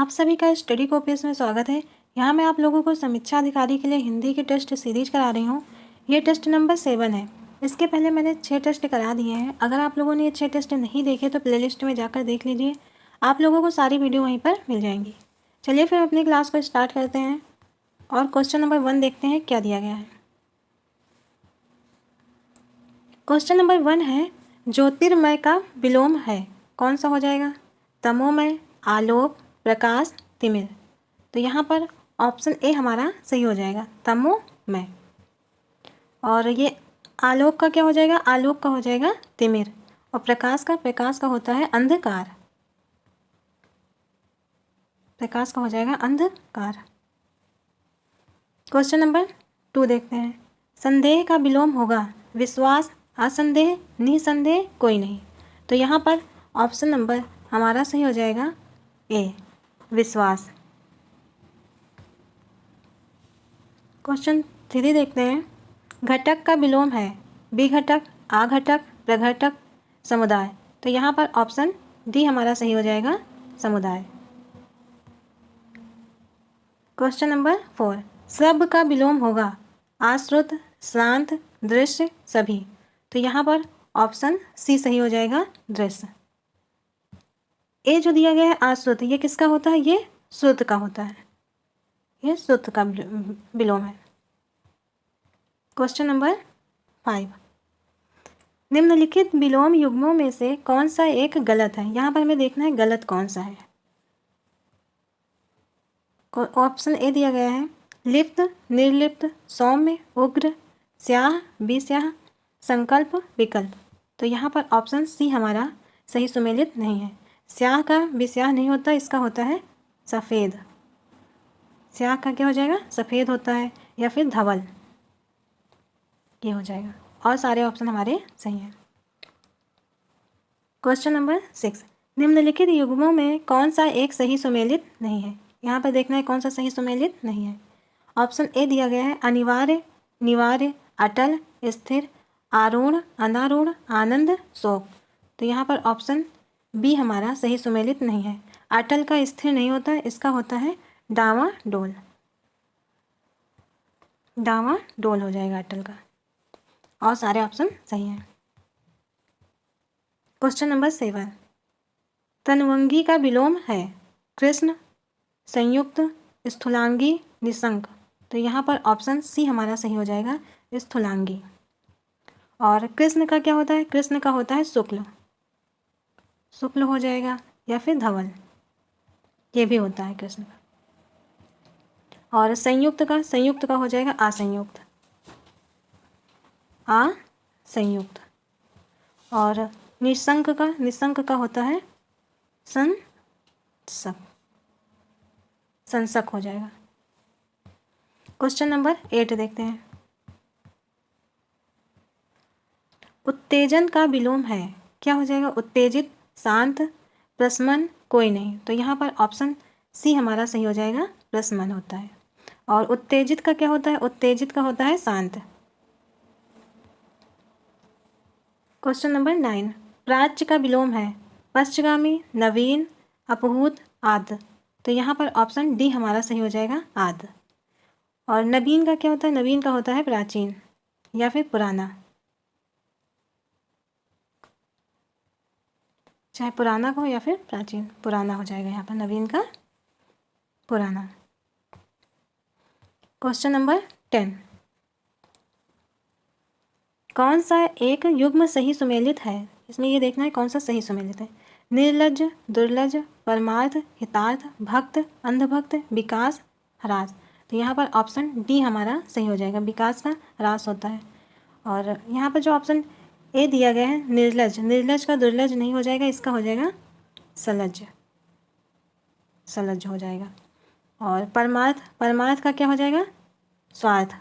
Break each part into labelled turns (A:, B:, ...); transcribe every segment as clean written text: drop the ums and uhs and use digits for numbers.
A: आप सभी का स्टडी कॉपीज में स्वागत है। यहाँ मैं आप लोगों को समीक्षा अधिकारी के लिए हिंदी की टेस्ट सीरीज करा रही हूँ। ये टेस्ट नंबर 7 है। इसके पहले मैंने 6 टेस्ट करा दिए हैं। अगर आप लोगों ने ये 6 टेस्ट नहीं देखे तो प्लेलिस्ट में जाकर देख लीजिए, आप लोगों को सारी वीडियो वहीं पर मिल जाएंगी। चलिए फिर अपनी क्लास को स्टार्ट करते हैं और क्वेश्चन नंबर 1 देखते हैं क्या दिया गया है। क्वेश्चन नंबर 1 है, ज्योतिर्मय का विलोम है, कौन सा हो जाएगा? तमोमय, आलोक, प्रकाश, तिमिर। तो यहाँ पर ऑप्शन ए हमारा सही हो जाएगा, तमोमय। और ये आलोक का क्या हो जाएगा? आलोक का हो जाएगा तिमिर। और प्रकाश का होता है अंधकार। प्रकाश का हो जाएगा अंधकार। क्वेश्चन नंबर 2 देखते हैं। संदेह का विलोम होगा, विश्वास, असंदेह, निसंदेह, कोई नहीं। तो यहाँ पर ऑप्शन नंबर हमारा सही हो जाएगा ए, विश्वास। क्वेश्चन 3 देखते हैं। घटक का विलोम है, विघटक, आघटक, प्रघटक, समुदाय। तो यहाँ पर ऑप्शन डी हमारा सही हो जाएगा, समुदाय। क्वेश्चन नंबर 4, सब का विलोम होगा, आश्रित, शांत, दृश्य, सभी। तो यहाँ पर ऑप्शन सी सही हो जाएगा, दृश्य। ए जो दिया गया है आश्रित, ये किसका होता है? ये श्रुत का होता है, ये श्रुत का विलोम है। क्वेश्चन नंबर 5, निम्नलिखित विलोम युग्मों में से कौन सा एक गलत है? यहाँ पर हमें देखना है गलत कौन सा है। ऑप्शन ए दिया गया है, लिप्त, निर्लिप्त, सौम्य, उग्र, स्याह, विस्याह, संकल्प, विकल्प। तो यहाँ पर ऑप्शन सी हमारा सही सुमेलित नहीं है। स्याह का विस्याह नहीं होता, इसका होता है सफ़ेद। स्याह का क्या हो जाएगा? सफ़ेद होता है, या फिर धवल, ये हो जाएगा। और सारे ऑप्शन हमारे सही हैं। क्वेश्चन नंबर 6, निम्नलिखित युग्मों में कौन सा एक सही सुमेलित नहीं है? यहाँ पर देखना है कौन सा सही सुमेलित नहीं है। ऑप्शन ए दिया गया है, अनिवार्य, निवार्य, अटल, स्थिर, आरूढ़, अनारूढ़, आनंद, शोक। तो यहाँ पर ऑप्शन बी हमारा सही सुमेलित नहीं है। अटल का स्थिर नहीं होता, इसका होता है डावाडोल। डावाडोल हो जाएगा अटल का। और सारे ऑप्शन सही हैं। क्वेश्चन नंबर 7, तन्वंगी का विलोम है, कृष्ण, संयुक्त, स्थूलांगी, निशंक। तो यहाँ पर ऑप्शन सी हमारा सही हो जाएगा, स्थूलांगी। और कृष्ण का क्या होता है? कृष्ण का होता है शुक्ल, शुक्ल हो जाएगा, या फिर धवल, ये भी होता है कृष्ण का। और संयुक्त का हो जाएगा असंयुक्त, असंयुक्त। और निशंक का होता है संसक हो जाएगा। क्वेश्चन नंबर 8 देखते हैं। उत्तेजन का विलोम है, क्या हो जाएगा? उत्तेजित, शांत, प्रशमन, कोई नहीं। तो यहाँ पर ऑप्शन सी हमारा सही हो जाएगा, प्रशमन होता है। और उत्तेजित का क्या होता है? उत्तेजित का होता है शांत। क्वेश्चन नंबर 9, प्राच्य का विलोम है, पश्चगामी, नवीन, अपहूत, आद। तो यहाँ पर ऑप्शन डी हमारा सही हो जाएगा, आद। और नवीन का क्या होता है? नवीन का होता है प्राचीन, या फिर पुराना, चाहे पुराना का हो या फिर प्राचीन, पुराना हो जाएगा यहाँ पर नवीन का, पुराना। क्वेश्चन नंबर 10, कौन सा एक युग्म सही सुमेलित है? इसमें ये देखना है कौन सा सही सुमेलित है। निर्लज, दुर्लज, परमार्थ, हितार्थ, भक्त, अंधभक्त, विकास, ह्रास। तो यहाँ पर ऑप्शन डी हमारा सही हो जाएगा, विकास का ह्रास होता है। और यहाँ पर जो ऑप्शन ए दिया गया है, निर्लज, निर्लज का दुर्लज नहीं हो जाएगा, इसका हो जाएगा सलज, सलज हो जाएगा। और परमार्थ का क्या हो जाएगा? स्वार्थ,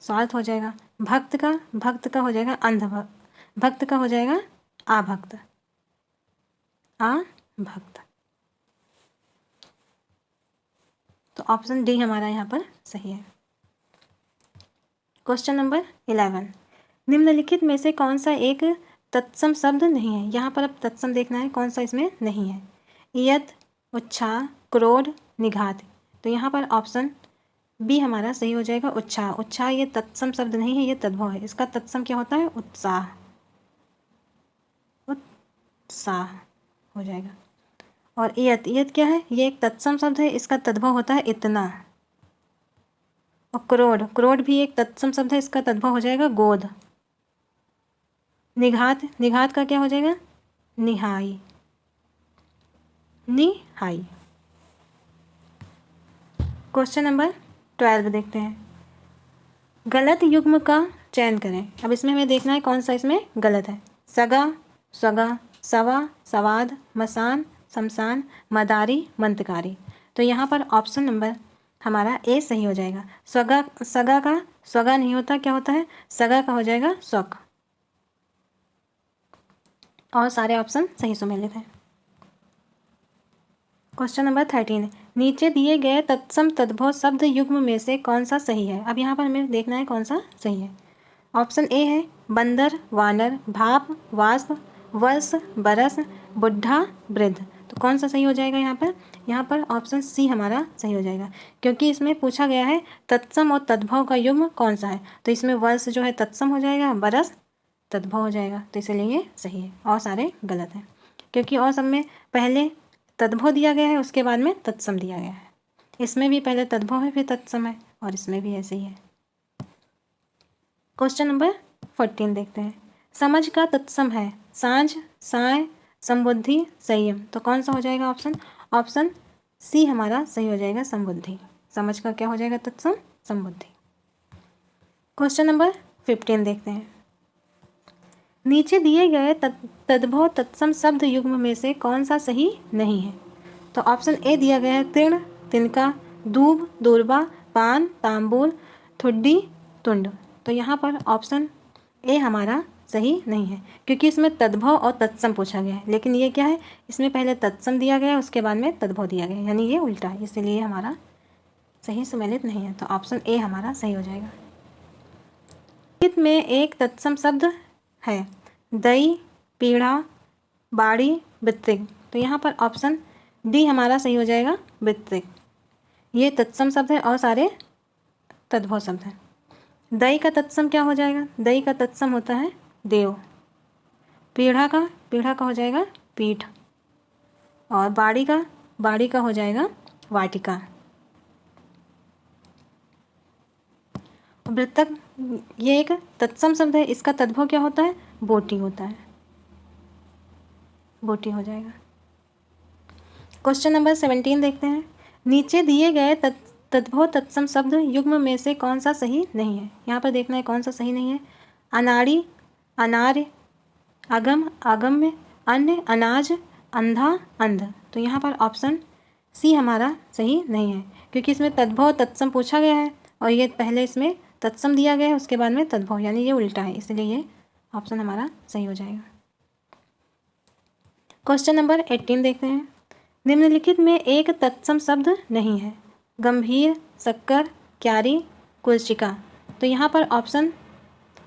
A: स्वार्थ हो जाएगा। भक्त का हो जाएगा अंधभक्त, भक्त का हो जाएगा आभक्त, आभक्त। तो ऑप्शन डी हमारा यहाँ पर सही है। क्वेश्चन नंबर 11, निम्नलिखित में से कौन सा एक तत्सम शब्द नहीं है? यहाँ पर अब तत्सम देखना है कौन सा इसमें नहीं है। इयत, उत्साह, क्रोध, निघात। तो यहाँ पर ऑप्शन बी हमारा सही हो जाएगा, उत्साह। उत्साह ये तत्सम शब्द नहीं है, ये तद्भव है। इसका तत्सम क्या होता है? उत्साह, उत्साह हो जाएगा। और इयत, इयत क्या है? ये एक तत्सम शब्द है, इसका तद्भव होता है इतना। और क्रोध, क्रोध भी एक तत्सम शब्द है, इसका तद्भव हो जाएगा गोध। निघात, निघात का क्या हो जाएगा? निहाई, निहाई। क्वेश्चन नंबर 12 देखते हैं। गलत युग्म का चयन करें। अब इसमें हमें देखना है कौन सा इसमें गलत है। सगा, स्वगा, सवा, सवाद, मसान, शमशान, मदारी, मंत्रकारी। तो यहाँ पर ऑप्शन नंबर हमारा ए सही हो जाएगा। स्वगा, सगा का स्वगा नहीं होता, क्या होता है? सगा का हो जाएगा स्वक। और सारे ऑप्शन सही सुमेलित हैं। क्वेश्चन नंबर 13, नीचे दिए गए तत्सम तद्भव शब्द युग्म में से कौन सा सही है? अब यहाँ पर हमें देखना है कौन सा सही है। ऑप्शन ए है बंदर, वानर, भाप, वाष्प, वर्ष, बरस, बुढ़ा, वृद्ध। तो कौन सा सही हो जाएगा यहाँ पर? यहाँ पर ऑप्शन सी हमारा सही हो जाएगा, क्योंकि इसमें पूछा गया है तत्सम और तद्भव का युग्म कौन सा है। तो इसमें वर्ष जो है तत्सम हो जाएगा, बरस तद्भव हो जाएगा। तो इसलिए ये सही है और सारे गलत हैं, क्योंकि और सब में पहले तद्भव दिया गया है, उसके बाद में तत्सम दिया गया है। इसमें भी पहले तद्भव है फिर तत्सम है, और इसमें भी ऐसे ही है। क्वेश्चन नंबर 14 देखते हैं। समझ का तत्सम है सांझ, साय, संबुद्धि, संयम। तो कौन सा हो जाएगा ऑप्शन? ऑप्शन सी हमारा सही हो जाएगा, संबुद्धि। समझ का क्या हो जाएगा तत्सम? संबुद्धि। क्वेश्चन नंबर 15 देखते हैं। नीचे दिए गए तद्भव तत्सम शब्द युग्म में से कौन सा सही नहीं है? तो ऑप्शन ए दिया गया है तृण, तिनका, दूब, दूरबा, पान, तांबूल, ठुड्डी, तुंड। तो यहाँ पर ऑप्शन ए हमारा सही नहीं है, क्योंकि इसमें तद्भव और तत्सम पूछा गया है, लेकिन ये क्या है? इसमें पहले तत्सम दिया गया है, उसके बाद में तद्भव दिया गया है, यानी ये उल्टा है, इसलिए हमारा सही सुमेलित नहीं है। तो ऑप्शन ए हमारा सही हो जाएगा। निम्नलिखित में एक तत्सम शब्द है दई, पीढ़ा, बाड़ी, वित्तिक। तो यहाँ पर ऑप्शन डी हमारा सही हो जाएगा, वित्तिक। ये तत्सम शब्द है और सारे तद्भव शब्द हैं। दई का तत्सम क्या हो जाएगा? दई का तत्सम होता है देव। पीढ़ा का हो जाएगा पीठ। और बाड़ी का हो जाएगा वाटिका। वृत्तक ये एक तत्सम शब्द है, इसका तद्भव क्या होता है? बोटी होता है, बोटी हो जाएगा। क्वेश्चन नंबर 17 देखते हैं। नीचे दिए गए तद्भव तत्सम शब्द युग्म में से कौन सा सही नहीं है? यहाँ पर देखना है कौन सा सही नहीं है। अनाड़ी, अनार्य, अगम, अगम्य, अन्य, अनाज, अंधा, अंध। तो यहाँ पर ऑप्शन सी हमारा सही नहीं है, क्योंकि इसमें तद्भव तत्सम पूछा गया है और ये पहले इसमें तत्सम दिया गया है, उसके बाद में तद्भव, यानी ये उल्टा है, इसलिए ये ऑप्शन हमारा सही हो जाएगा। क्वेश्चन नंबर 18 देखते हैं। निम्नलिखित में एक तत्सम शब्द नहीं है। गंभीर, शक्कर, क्यारी, कुलचिका। तो यहाँ पर ऑप्शन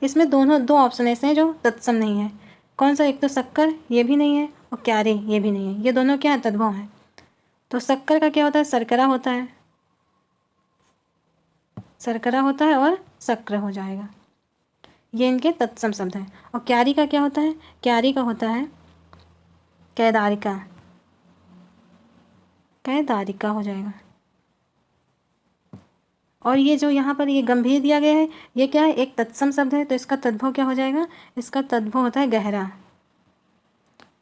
A: इसमें दो ऑप्शन ऐसे हैं जो तत्सम नहीं है। कौन सा? एक तो शक्कर, ये भी नहीं है, और क्यारी, ये भी नहीं है। ये दोनों क्या है? तद्भव हैं। तो शक्कर का क्या होता है? शर्करा होता है, शर्करा होता है और शक्र हो जाएगा, ये इनके तत्सम शब्द हैं। और क्यारी का क्या होता है? क्यारी का होता है कैदारिका, कैदारिका हो जाएगा। और ये जो यहाँ पर ये गंभीर दिया गया है, ये क्या है? एक तत्सम शब्द है, तो इसका तद्भव क्या हो जाएगा? इसका तद्भव होता है गहरा।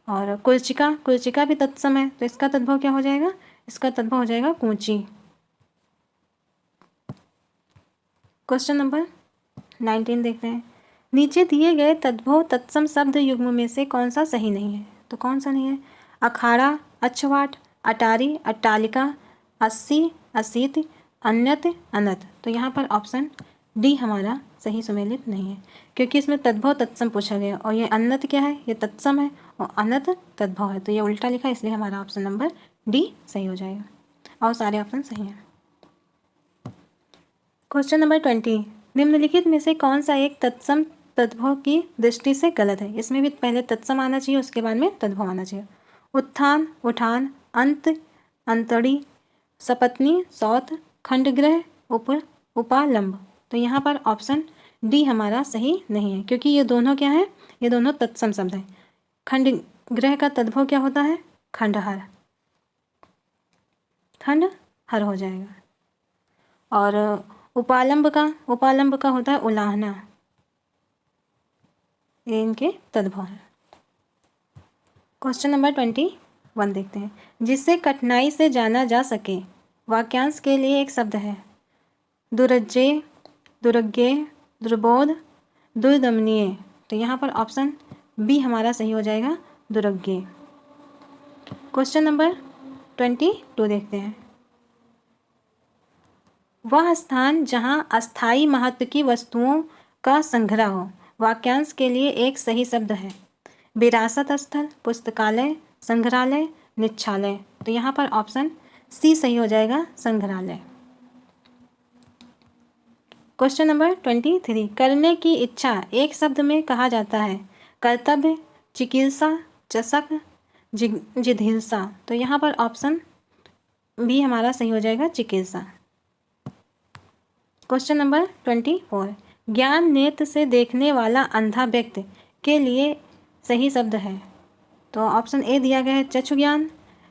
A: और कुलचिका भी तत्सम है, तो इसका तद्भव क्या हो जाएगा? इसका तद्भव हो जाएगा कूची। क्वेश्चन नंबर 19 देखते हैं। नीचे दिए गए तद्भव तत्सम शब्द युग्म में से कौन सा सही नहीं है? तो कौन सा नहीं है? अखाड़ा, अच्छवाट, अटारी, अट्टालिका, अस्सी, असीत, अन्यत, अनत। तो यहाँ पर ऑप्शन डी हमारा सही सुमेलित नहीं है, क्योंकि इसमें तद्भव तत्सम पूछा गया और ये अन्नत क्या है? ये तत्सम है और अनत तद्भव है, तो ये उल्टा लिखा है, इसलिए हमारा ऑप्शन नंबर डी सही हो जाएगा और सारे ऑप्शन सही हैं। Question number 20। निम्नलिखित में से कौन सा एक तत्सम तद्भव की दृष्टि से गलत है? इसमें भी पहले तत्सम आना चाहिए, उसके बाद में तद्भव आना चाहिए। उत्थान, उठान, अंत, अंतड़ी, सपत्नी, सौत, खंडग्रह, उपालंब। तो यहाँ पर ऑप्शन डी हमारा सही नहीं है, क्योंकि ये दोनों क्या है, ये दोनों तत्सम शब्द हैं। खंडग्रह का तद्भव क्या होता है, खंडहर, खंडहर हो जाएगा। और उपालंब का होता है उलाहना, ये इनके तद्भव है। क्वेश्चन नंबर 21 देखते हैं। जिसे कठिनाई से जाना जा सके, वाक्यांश के लिए एक शब्द है। दुर्जय, दुर्ज्ञेय, दुर्बोध, दुर्दमनीय। तो यहाँ पर ऑप्शन बी हमारा सही हो जाएगा, दुर्ज्ञेय। क्वेश्चन नंबर 22 देखते हैं। वह स्थान जहाँ अस्थायी महत्व की वस्तुओं का संग्रह हो, वाक्यांश के लिए एक सही शब्द है। विरासत स्थल, पुस्तकालय, संग्रहालय, निच्छालय। तो यहाँ पर ऑप्शन सी सही हो जाएगा, संग्रहालय। Question number 23। करने की इच्छा एक शब्द में कहा जाता है। कर्तव्य, चिकित्सा, चषक, जिघिल्सा। तो यहाँ पर ऑप्शन बी हमारा सही हो जाएगा, चिकित्सा। Question number 24। ज्ञान नेत्र से देखने वाला अंधा व्यक्ति के लिए सही शब्द है। तो ऑप्शन ए दिया गया है, चक्षु ज्ञान,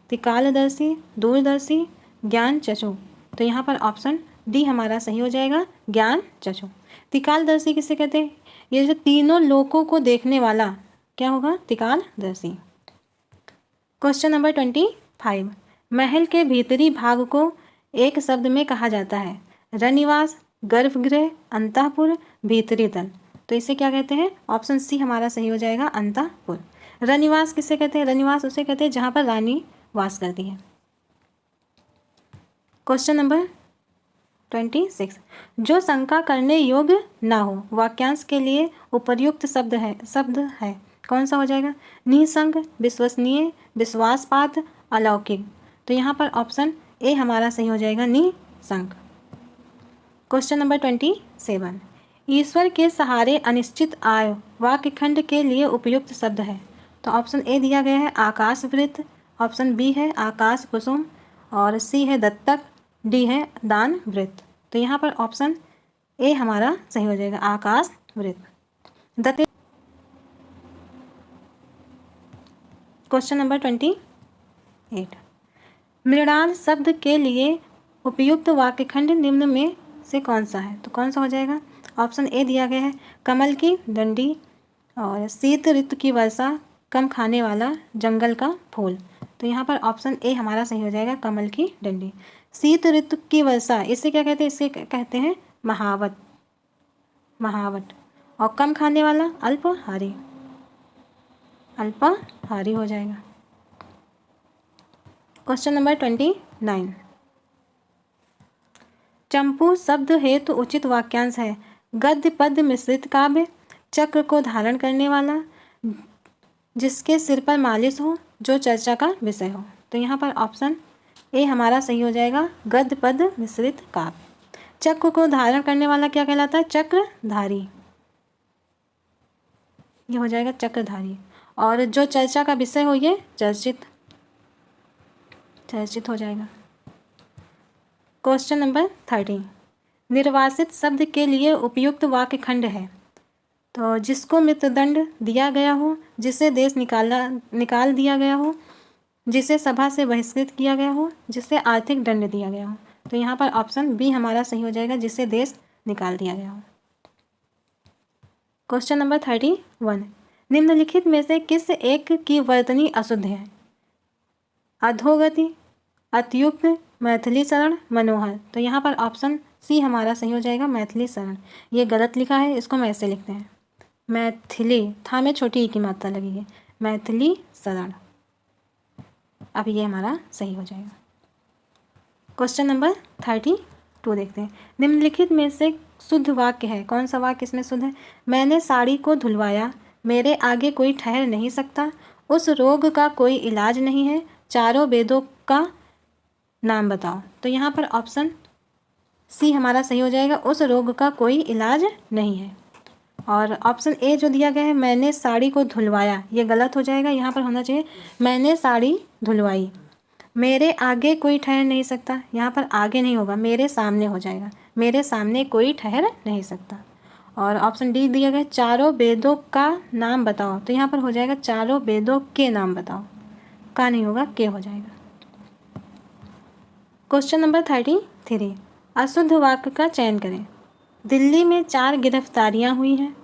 A: त्रिकालदर्शी, दूरदर्शी, ज्ञान चक्षु। तो यहाँ पर ऑप्शन डी हमारा सही हो जाएगा, ज्ञान चक्षु। त्रिकालदर्शी किसे कहते हैं, ये जो तीनों लोकों को देखने वाला क्या होगा, त्रिकालदर्शी। Question number 25। महल के भीतरी भाग को एक शब्द में कहा जाता है। रनिवास, गर्भगृह, अंतःपुर, भीतरी तल। तो इसे क्या कहते हैं, ऑप्शन सी हमारा सही हो जाएगा, अंतःपुर। रनिवास किसे कहते हैं, रनिवास उसे कहते हैं जहाँ पर रानी वास करती है। Question number 26। जो शंका करने योग्य ना हो, वाक्यांश के लिए उपर्युक्त शब्द है कौन सा हो जाएगा, निसंग, विश्वसनीय, विश्वासपात्र, अलौकिक। तो यहाँ पर ऑप्शन ए हमारा सही हो जाएगा, निसंग। Question number 27। ईश्वर के सहारे अनिश्चित आय वाक्यखंड के लिए उपयुक्त शब्द है। तो ऑप्शन ए दिया गया है, आकाश वृत्त, ऑप्शन बी है आकाश कुसुम, और सी है दत्तक, डी है दान वृत्त। तो यहाँ पर ऑप्शन ए हमारा सही हो जाएगा, आकाश वृत्त। दत्त। Question number 28। मृणाल शब्द के लिए उपयुक्त वाक्यखंड निम्न में से कौन सा है। तो कौन सा हो जाएगा, ऑप्शन ए दिया गया है, कमल की डंडी, और शीत ऋतु की वर्षा, कम खाने वाला, जंगल का फूल। तो यहाँ पर ऑप्शन ए हमारा सही हो जाएगा, कमल की डंडी। शीत ऋतु की वर्षा, इसे क्या कहते हैं, इसे कहते हैं महावत, महावट। और कम खाने वाला, अल्पहारी, अल्पहारी हो जाएगा। Question number 29। चंपू शब्द हेतु उचित वाक्यांश है। गद्य पद्य मिश्रित काव्य, चक्र को धारण करने वाला, जिसके सिर पर मालिश हो, जो चर्चा का विषय हो। तो यहाँ पर ऑप्शन ए हमारा सही हो जाएगा, गद्य पद्य मिश्रित काव्य। चक्र को धारण करने वाला क्या कहलाता है, चक्रधारी, ये हो जाएगा चक्रधारी। और जो चर्चा का विषय हो, ये चर्चित हो जाएगा। Question number 30। निर्वासित शब्द के लिए उपयुक्त वाक्यखंड है। तो जिसको मृत्युदंड दिया गया हो, जिसे देश निकाल दिया गया हो, जिसे सभा से बहिष्कृत किया गया हो, जिसे आर्थिक दंड दिया गया हो। तो यहाँ पर ऑप्शन बी हमारा सही हो जाएगा, जिसे देश निकाल दिया गया हो। Question number 31। निम्नलिखित में से किस एक की वर्तनी अशुद्ध है। अधोगति, अतियुक्त, मैथिली शरण, मनोहर। तो यहाँ पर ऑप्शन सी हमारा सही हो जाएगा, मैथिली शरण। ये गलत लिखा है, इसको हम ऐसे लिखते हैं, मैथिली, था में छोटी ई की मात्रा लगी है, मैथिली शरण। अब ये हमारा सही हो जाएगा। क्वेश्चन नंबर 32 देखते हैं। निम्नलिखित में से शुद्ध वाक्य है, कौन सा वाक्य इसमें शुद्ध है। मैंने साड़ी को धुलवाया, मेरे आगे कोई ठहर नहीं सकता, उस रोग का कोई इलाज नहीं है, चारों वेदों का नाम बताओ। तो यहाँ पर ऑप्शन सी हमारा सही हो जाएगा, उस रोग का कोई इलाज नहीं है। और ऑप्शन ए जो दिया गया है, मैंने साड़ी को धुलवाया, ये गलत हो जाएगा। यहाँ पर होना चाहिए मैंने साड़ी धुलवाई। मेरे आगे कोई ठहर नहीं सकता, यहाँ पर आगे नहीं होगा, मेरे सामने हो जाएगा, मेरे सामने कोई ठहर नहीं सकता। और ऑप्शन डी दिया गया चारों वेदों का नाम बताओ, तो यहाँ पर हो जाएगा चारों वेदों के नाम बताओ, का नहीं होगा, के हो जाएगा। क्वेश्चन नंबर 33, अशुद्ध वाक्य का चयन करें। दिल्ली में 4 गिरफ्तारियां हुई हैं,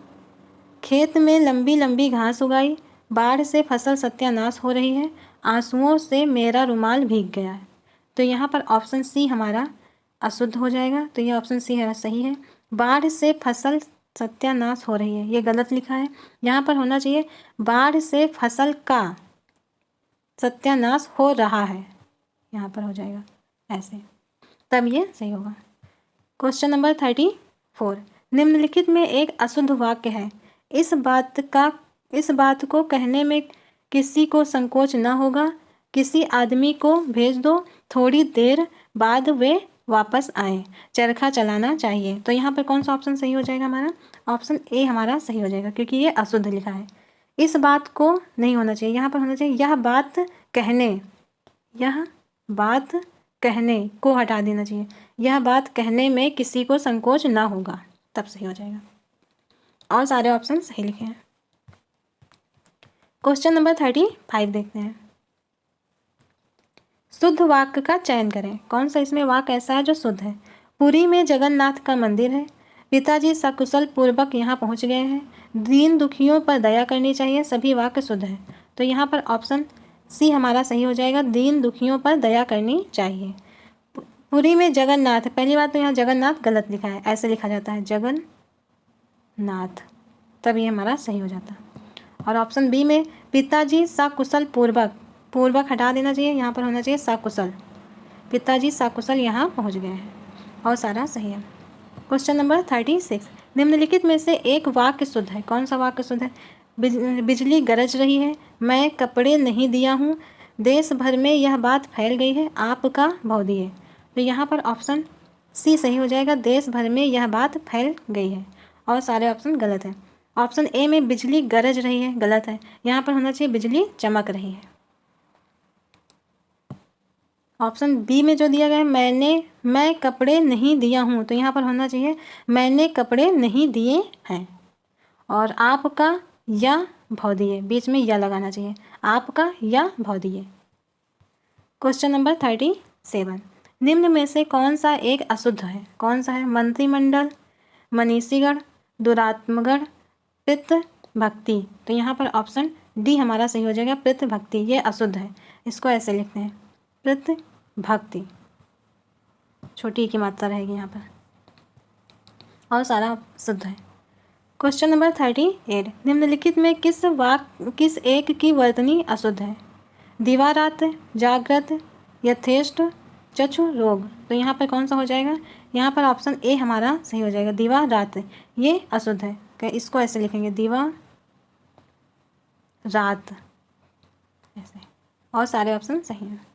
A: खेत में लंबी लंबी घास उगाई, बाढ़ से फसल सत्यानाश हो रही है, आंसुओं से मेरा रुमाल भीग गया है। तो यहाँ पर ऑप्शन सी हमारा अशुद्ध हो जाएगा, तो ये ऑप्शन सी है सही है। बाढ़ से फसल सत्यानाश हो रही है, ये गलत लिखा है, यहाँ पर होना चाहिए बाढ़ से फसल का सत्यानाश हो रहा है, यहाँ पर हो जाएगा ऐसे, तब ये सही होगा। क्वेश्चन नंबर 34, निम्नलिखित में एक अशुद्ध वाक्य है, इस बात को कहने में किसी को संकोच न होगा, किसी आदमी को भेज दो, थोड़ी देर बाद वे वापस आए, चरखा चलाना चाहिए। तो यहाँ पर कौन सा ऑप्शन सही हो जाएगा हमारा, ऑप्शन ए हमारा सही हो जाएगा, क्योंकि ये अशुद्ध लिखा है। इस बात को नहीं होना चाहिए, यहाँ पर होना चाहिए यह बात कहने को हटा देना चाहिए, यह बात कहने में किसी को संकोच ना होगा, तब सही हो जाएगा। और सारे ऑप्शन सही लिखे हैं। क्वेश्चन नंबर 35 देखते हैं। शुद्ध वाक्य का चयन करें, कौन सा इसमें वाक्य ऐसा है जो शुद्ध है। पुरी में जगन्नाथ का मंदिर है, पिताजी सकुशल पूर्वक यहाँ पहुँच गए हैं, दीन दुखियों पर दया करनी चाहिए, सभी वाक्य शुद्ध है। तो यहाँ पर ऑप्शन सी हमारा सही हो जाएगा, दीन दुखियों पर दया करनी चाहिए। पुरी में जगन्नाथ, पहली बात तो यहाँ जगन्नाथ गलत लिखा है, ऐसे लिखा जाता है जगन्नाथ, तब ये हमारा सही हो जाता। और ऑप्शन बी में पिताजी सकुशल पूर्वक हटा देना चाहिए, यहाँ पर होना चाहिए सकुशल, पिताजी सकुशल यहाँ पहुँच गए हैं, और सारा सही है। क्वेश्चन नंबर 36, निम्नलिखित में से एक वाक्य शुद्ध है, कौन सा वाक्य शुद्ध है। बिजली गरज रही है, मैं कपड़े नहीं दिया हूँ, देश भर में यह बात फैल गई है, आपका भाव दिए। तो यहाँ पर ऑप्शन सी सही हो जाएगा, देश भर में यह बात फैल गई है, और सारे ऑप्शन गलत हैं। ऑप्शन ए में बिजली गरज रही है गलत है, यहाँ पर होना चाहिए बिजली चमक रही है। ऑप्शन बी में जो दिया गया है मैं कपड़े नहीं दिया हूँ, तो यहाँ पर होना चाहिए मैंने कपड़े नहीं दिए हैं। और आपका या भाव दिए, बीच में या लगाना चाहिए, आपका या भाव दिए। क्वेश्चन नंबर 37, निम्न में से कौन सा एक अशुद्ध है, कौन सा है। मंत्रिमंडल, मनीषीगण, दुरात्मगण, पितृ भक्ति। तो यहाँ पर ऑप्शन डी हमारा सही हो जाएगा, पितृ भक्ति, ये अशुद्ध है, इसको ऐसे लिखते हैं पितृ भक्ति, छोटी की मात्रा रहेगी यहाँ पर, और सारा शुद्ध है। क्वेश्चन नंबर 38, निम्नलिखित में किस एक की वर्तनी अशुद्ध है। दिवारात, जागृत, यथेष्ट, चक्षु रोग। तो यहाँ पर कौन सा हो जाएगा, यहाँ पर ऑप्शन ए हमारा सही हो जाएगा, दिवारात, ये अशुद्ध है, इसको ऐसे लिखेंगे दिवा रात ऐसे, और सारे ऑप्शन सही हैं।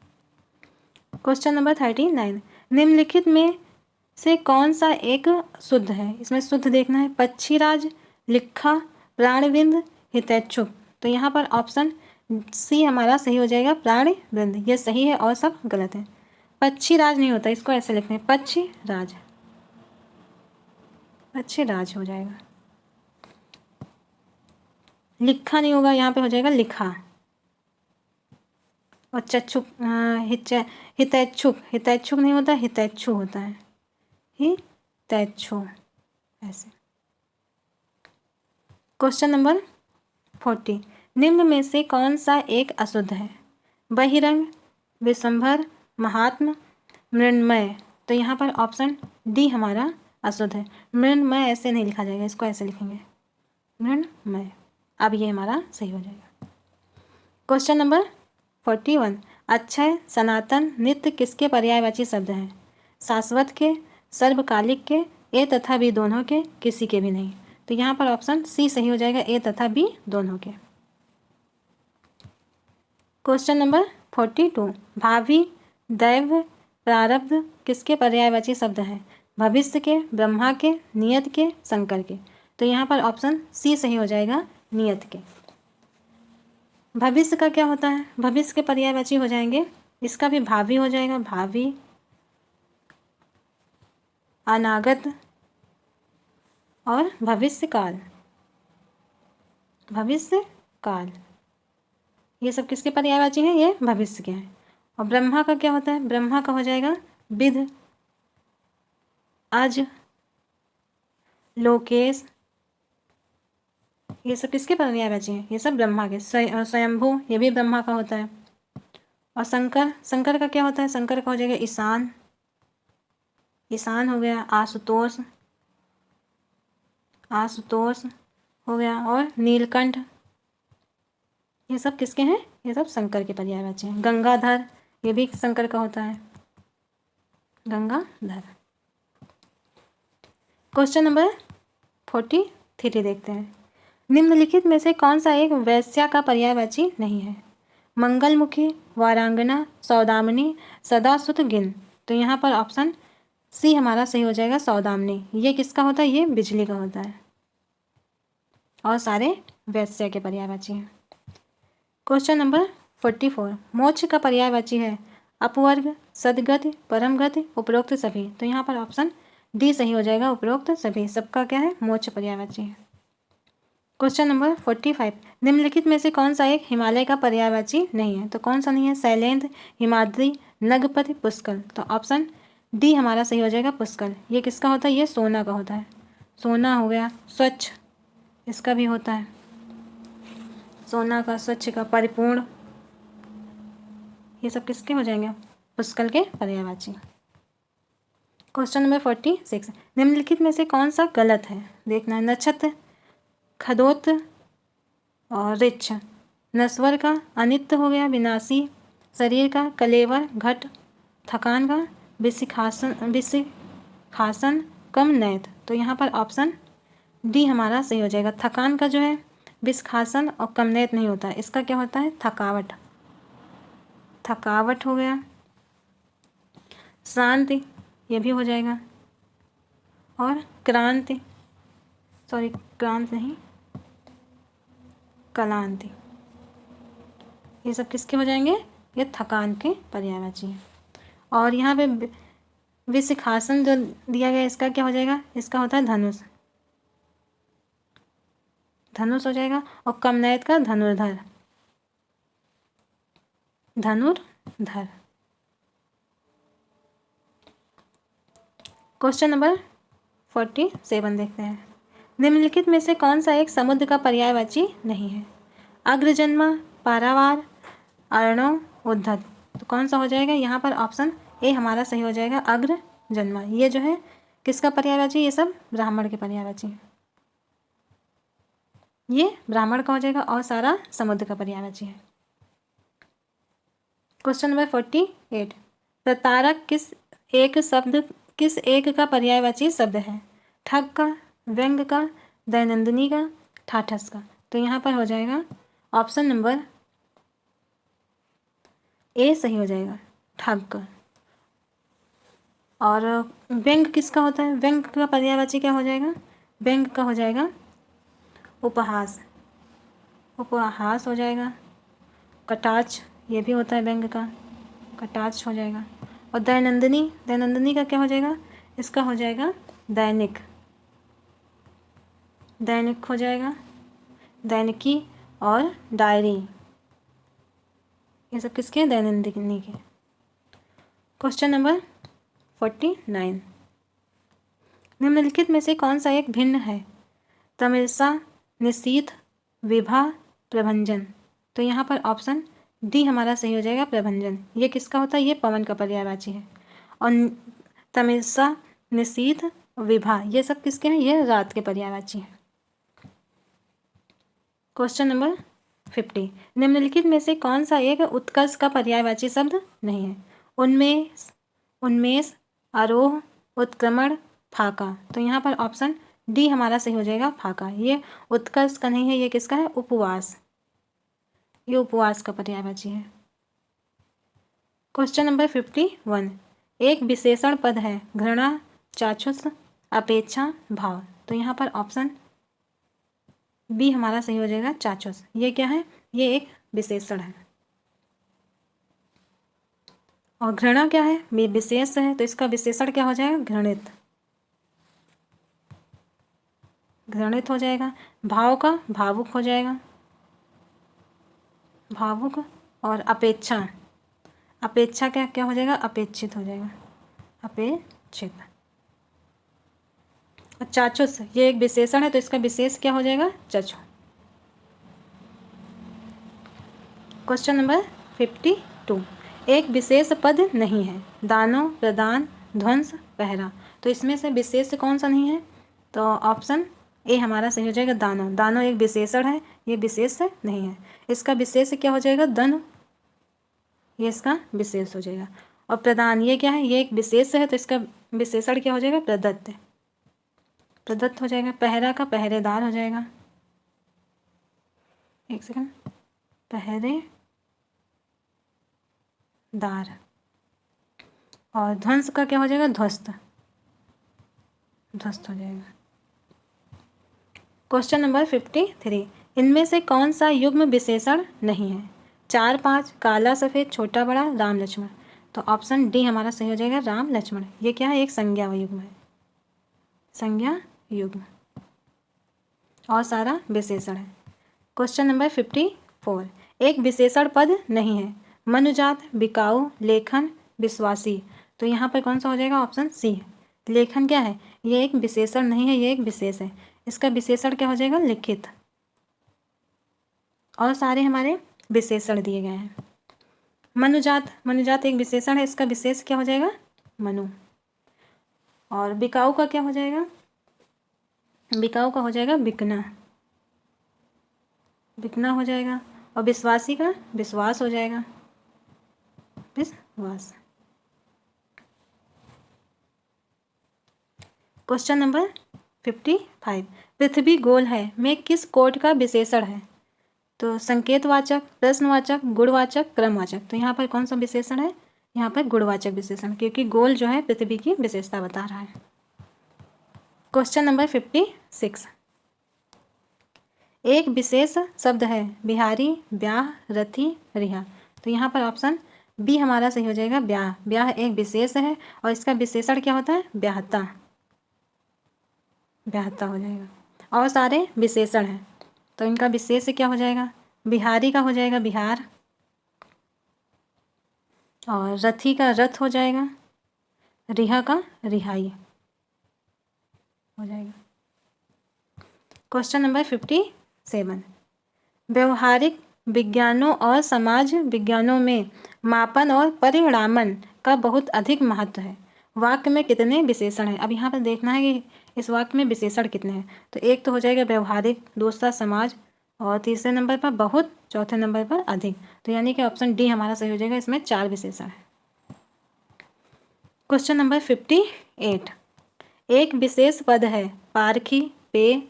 A: क्वेश्चन नंबर 39, निम्नलिखित में से कौन सा एक शुद्ध है, इसमें शुद्ध देखना है। पक्षीराज, लिखा, प्राणविंद, हितैच्छुक। तो यहाँ पर ऑप्शन सी हमारा सही हो जाएगा, प्राणविंद, ये सही है और सब गलत है। पक्षीराज नहीं होता, इसको ऐसे लिखते हैं पक्षीराज, पक्षीराज हो जाएगा। लिखा नहीं होगा, यहाँ पे हो जाएगा लिखा। और चक्षुक हितैच्छुक, हितैच्छुक नहीं होता, हितैच्छु होता है, हितैच्छु ऐसे। क्वेश्चन नंबर 40, निम्न में से कौन सा एक अशुद्ध है। बहिरंग, विश्वंभर, महात्म, मृण्मय। तो यहाँ पर ऑप्शन डी हमारा अशुद्ध है, मृण्मय ऐसे नहीं लिखा जाएगा, इसको ऐसे लिखेंगे मृण्मय, अब ये हमारा सही हो जाएगा। क्वेश्चन नंबर 41, अक्षय, सनातन, नित्य किसके पर्यायवाची शब्द हैं। शाश्वत के, सर्वकालिक के, ए तथा बी दोनों के, किसी के भी नहीं। तो यहाँ पर ऑप्शन सी सही हो जाएगा, ए तथा बी दोनों के। क्वेश्चन नंबर 42, भावी, दैव, प्रारब्ध किसके पर्यायवाची शब्द हैं। भविष्य के, ब्रह्मा के, नियत के, शंकर के। तो यहाँ पर ऑप्शन सी सही हो जाएगा, नियत के। भविष्य का क्या होता है, भविष्य के पर्यायवाची हो जाएंगे इसका भी भावी हो जाएगा, भावी, अनागत और भविष्य काल, भविष्य काल, ये सब किसके पर्यायवाची हैं? ये भविष्य के हैं। और ब्रह्मा का क्या होता है? ब्रह्मा का हो जाएगा विद, अज, लोकेश, ये सब किसके पर्यायवाची हैं? ये सब ब्रह्मा के। स्वयंभू, ये भी ब्रह्मा का होता है। और शंकर, शंकर का क्या होता है? शंकर का हो जाएगा ईशान, ईशान हो गया, आशुतोष, आशुतोष हो गया, और नीलकंठ, ये सब किसके हैं? ये सब शंकर के पर्यायवाची हैं। गंगाधर, ये भी शंकर का होता है, गंगाधर। क्वेश्चन नंबर 43 देखते हैं। निम्नलिखित में से कौन सा एक वैश्या का पर्यायवाची नहीं है? मंगलमुखी, वारांगना, सौदामिनी, सदासुतगिन। तो यहाँ पर ऑप्शन सी हमारा सही हो जाएगा, सौदामिनी। ये किसका होता है? ये बिजली का होता है, और सारे वैश्या के पर्यायवाची हैं। क्वेश्चन नंबर 44, मोक्ष का पर्यायवाची है अपवर्ग, सदगति, परम गति, उपरोक्त सभी। तो यहाँ पर ऑप्शन डी सही हो जाएगा, उपरोक्त सभी। सबका क्या है? मोक्ष पर्यायवाची है। क्वेश्चन नंबर 45, निम्नलिखित में से कौन सा एक हिमालय का पर्यायवाची नहीं है? तो कौन सा नहीं है? शैलेंद्र, हिमाद्री, नगपति, पुष्कर। तो ऑप्शन डी हमारा सही हो जाएगा, पुष्कर। ये किसका होता है? ये सोना का होता है, सोना हो गया। स्वच्छ, इसका भी होता है, सोना का, स्वच्छ का, परिपूर्ण, ये सब किसके हो जाएंगे? पुष्कर के पर्यायवाची। क्वेश्चन नंबर 46, निम्नलिखित में से कौन सा गलत है? देखना है। नक्षत्र, खदोत और ऋक्ष। नस्वर का अनित्य हो गया, विनाशी। शरीर का कलेवर, घट। थकान का विशिखासन, कम, नैत। तो यहाँ पर ऑप्शन डी हमारा सही हो जाएगा। थकान का जो है विशिखासन और कमनेत नहीं होता है, इसका क्या होता है? थकावट, थकावट हो गया। शांति, ये भी हो जाएगा। और क्रांति, सॉरी क्रांत नहीं, कलांति, ये सब किसके हो जाएंगे? ये थकान के पर्यायवाची हैं। और यहाँ पे विशिखासन जो दिया गया, इसका क्या हो जाएगा? इसका होता है धनुष, धनुष हो जाएगा। और कमनैत का धनुर्धर, धनुर्धर। क्वेश्चन नंबर 47 देखते हैं। निम्नलिखित में से कौन सा एक समुद्र का पर्यायवाची नहीं है? अग्रजन्मा, पारावार, अर्णव, उद्धत। तो कौन सा हो जाएगा? यहाँ पर ऑप्शन ए हमारा सही हो जाएगा, अग्रजन्मा। ये जो है किसका पर्यायवाची? ये सब ब्राह्मण के पर्यायवाची है, ये ब्राह्मण का हो जाएगा, और सारा समुद्र का पर्यायवाची है। क्वेश्चन नंबर 48, प्रतारक किस एक का पर्यायवाची शब्द है? ठग का, व्यंग का, दैनंदिनी का, ठाठस का। तो यहाँ पर हो जाएगा ऑप्शन नंबर ए सही हो जाएगा, ठग का। और व्यंग किसका होता है? व्यंग का पर्यायवाची क्या हो जाएगा? व्यंग का हो जाएगा उपहास, उपहास हो जाएगा। कटाक्ष, ये भी होता है व्यंग का, कटाक्ष हो जाएगा। और दैनंदिनी, दैनंदिनी का क्या हो जाएगा? इसका हो जाएगा दैनिक, दैनिक हो जाएगा, दैनिकी और डायरी, ये सब किसके हैं? दैनंदिनी के। क्वेश्चन नंबर 49, निम्नलिखित में से कौन सा एक भिन्न है? तमिलसा, निशीथ, विभा, प्रभंजन। तो यहाँ पर ऑप्शन डी हमारा सही हो जाएगा, प्रभंजन। ये किसका होता है? ये पवन का पर्यायवाची है। और तमिलसा, निशीथ, विभा, ये सब किसके हैं? ये रात के पर्यायवाची हैं। क्वेश्चन नंबर 50, निम्नलिखित में से कौन सा एक उत्कर्ष का पर्यायवाची शब्द नहीं है? उन्मेष, उन्मेष, आरोह, उत्क्रमण, फाका। तो यहाँ पर ऑप्शन डी हमारा सही हो जाएगा, फाका। ये उत्कर्ष का नहीं है, ये किसका है? उपवास, ये उपवास का पर्यायवाची है। क्वेश्चन नंबर 51, एक विशेषण पद है घृणा, चाक्षुष, अपेक्षा, भाव। तो यहाँ पर ऑप्शन बी हमारा सही हो जाएगा, चाक्षुष। ये क्या है? ये एक विशेषण है। और घृणा क्या है, विशेष है, तो इसका विशेषण क्या हो जाएगा, घृणित, घृणित हो जाएगा। भाव का भावुक हो जाएगा, भावुक। और अपेक्षा, अपेक्षा क्या क्या हो जाएगा, अपेक्षित हो जाएगा, अपेक्षित। और चाचुस ये एक विशेषण है, तो इसका विशेष क्या हो जाएगा, चचु। क्वेश्चन नंबर 52, एक विशेष पद नहीं है, दानो, प्रदान, ध्वंस, पहरा। तो इसमें से विशेष कौन सा नहीं है, तो ऑप्शन ए हमारा सही हो जाएगा, दानो। दानो एक विशेषण है, ये विशेष नहीं है। इसका विशेष क्या हो जाएगा, दनु, ये इसका विशेष हो जाएगा। और प्रदान ये क्या है, ये एक विशेष है, तो इसका विशेषण क्या हो जाएगा, प्रदत्त, प्रदत्त हो जाएगा। पहरा का पहरेदार हो जाएगा, एक सेकंड, पहरेदार। और ध्वंस का क्या हो जाएगा, ध्वस्त, ध्वस्त हो जाएगा। क्वेश्चन नंबर 53, इनमें से कौन सा युग्म विशेषण नहीं है, 4, 5, काला, सफ़ेद, छोटा, बड़ा, राम, लक्ष्मण। तो ऑप्शन डी हमारा सही हो जाएगा, राम, लक्ष्मण। ये क्या है, एक संज्ञा युग्म है, संज्ञा युग्म, और सारा विशेषण है। क्वेश्चन नंबर 54, एक विशेषण पद नहीं है, मनुजात, बिकाऊ, लेखन, विश्वासी। तो यहाँ पर कौन सा हो जाएगा, ऑप्शन सी। लेखन क्या है, ये एक विशेषण नहीं है, ये एक विशेष है। इसका विशेषण क्या हो जाएगा, लिखित। और सारे हमारे विशेषण दिए गए हैं। मनुजात, मनुजात एक विशेषण है, इसका विशेष क्या हो जाएगा, मनु। और बिकाऊ का क्या हो जाएगा, बिकाऊ का हो जाएगा बिकना, बिकना हो जाएगा। और विश्वासी का विश्वास हो जाएगा, विश्वास। क्वेश्चन नंबर 55, पृथ्वी गोल है में किस कोट का विशेषण है। तो संकेतवाचक, प्रश्नवाचक, गुणवाचक, क्रमवाचक। तो यहाँ पर कौन सा विशेषण है, यहाँ पर गुणवाचक विशेषण, क्योंकि गोल जो है पृथ्वी की विशेषता बता रहा है। क्वेश्चन नंबर 56, एक विशेष शब्द है, बिहारी, ब्याह, रथी, रिहा। तो यहाँ पर ऑप्शन बी हमारा सही हो जाएगा, ब्याह। ब्याह एक विशेष है, और इसका विशेषण क्या होता है, ब्याहता, ब्याहता हो जाएगा। और सारे विशेषण हैं, तो इनका विशेष क्या हो जाएगा, बिहारी का हो जाएगा बिहार, और रथी का रथ हो जाएगा, रिहा का रिहाई हो जाएगा। क्वेश्चन नंबर 57, व्यवहारिक विज्ञानों और समाज विज्ञानों में मापन और परिणामन का बहुत अधिक महत्व है। वाक्य में कितने विशेषण हैं। अब यहाँ पर देखना है कि इस वाक्य में विशेषण कितने हैं। तो एक तो हो जाएगा व्यवहारिक, दूसरा समाज, और तीसरे नंबर पर बहुत, चौथे नंबर पर अधिक। तो यानी कि ऑप्शन डी हमारा सही हो जाएगा, इसमें 4 विशेषण है। क्वेश्चन नंबर 58, एक विशेष पद है, पारखी, पेय,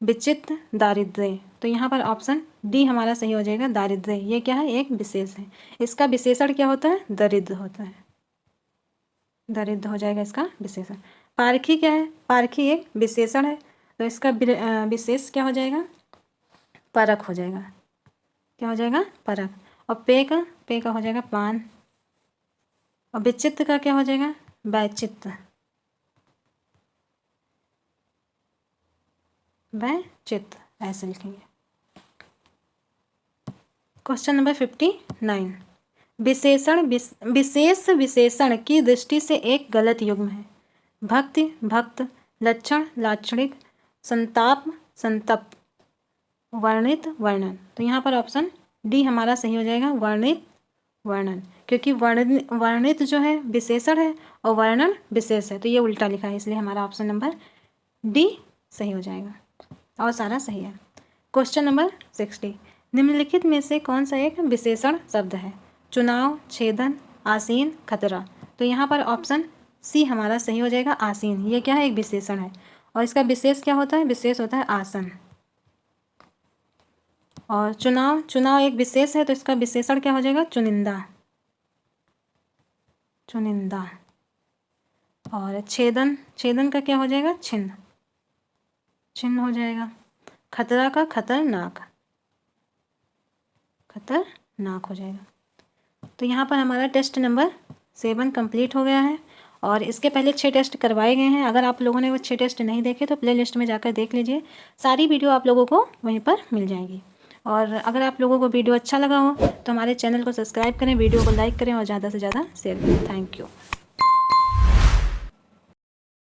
A: विचित्र, दारिद्र्य। तो यहाँ पर ऑप्शन डी हमारा सही हो जाएगा, दारिद्र्य। ये क्या है, एक विशेष है। इसका विशेषण क्या होता है, दरिद्र होता है, दरिद्र हो जाएगा इसका विशेषण। पारखी क्या है, पारखी एक विशेषण है, तो इसका विशेष क्या हो जाएगा, परख हो जाएगा। क्या हो जाएगा, परख। और पे का हो जाएगा पान। और विचित्र का क्या हो जाएगा, वैचित्र, वैचित्र ऐसे लिखेंगे। क्वेश्चन नंबर 59, विशेषण विशेष विशेषण की दृष्टि से एक गलत युग्म है, भक्ति, भक्त, लक्षण, लाक्षणिक, संताप, संतप्त, वर्णित, वर्णन। तो यहाँ पर ऑप्शन डी हमारा सही हो जाएगा, वर्णित, वर्णन। क्योंकि वर्णित जो है विशेषण है और वर्णन विशेष है, तो ये उल्टा लिखा है, इसलिए हमारा ऑप्शन नंबर डी सही हो जाएगा, और सारा सही है। क्वेश्चन नंबर 60, निम्नलिखित में से कौन सा एक विशेषण शब्द है, चुनाव, छेदन, आसीन, खतरा। तो यहाँ पर ऑप्शन सी हमारा सही हो जाएगा, आसीन। ये क्या है, एक विशेषण है, और इसका विशेष क्या होता है, विशेष होता है आसन। और चुनाव, चुनाव एक विशेष है, तो इसका विशेषण क्या हो जाएगा, चुनिंदा, चुनिंदा। और छेदन, छेदन का क्या हो जाएगा, छिन्न, छिन्न हो जाएगा। खतरा का खतरनाक, खतरनाक हो जाएगा। तो यहाँ पर हमारा टेस्ट नंबर 7 कंप्लीट हो गया है और इसके पहले 6 टेस्ट करवाए गए हैं। अगर आप लोगों ने वो 6 टेस्ट नहीं देखे तो प्ले लिस्ट में जाकर देख लीजिए, सारी वीडियो आप लोगों को वहीं पर मिल जाएगी। और अगर आप लोगों को वीडियो अच्छा लगा हो तो हमारे चैनल को सब्सक्राइब करें, वीडियो को लाइक करें और ज़्यादा से ज़्यादा शेयर करें। Thank you.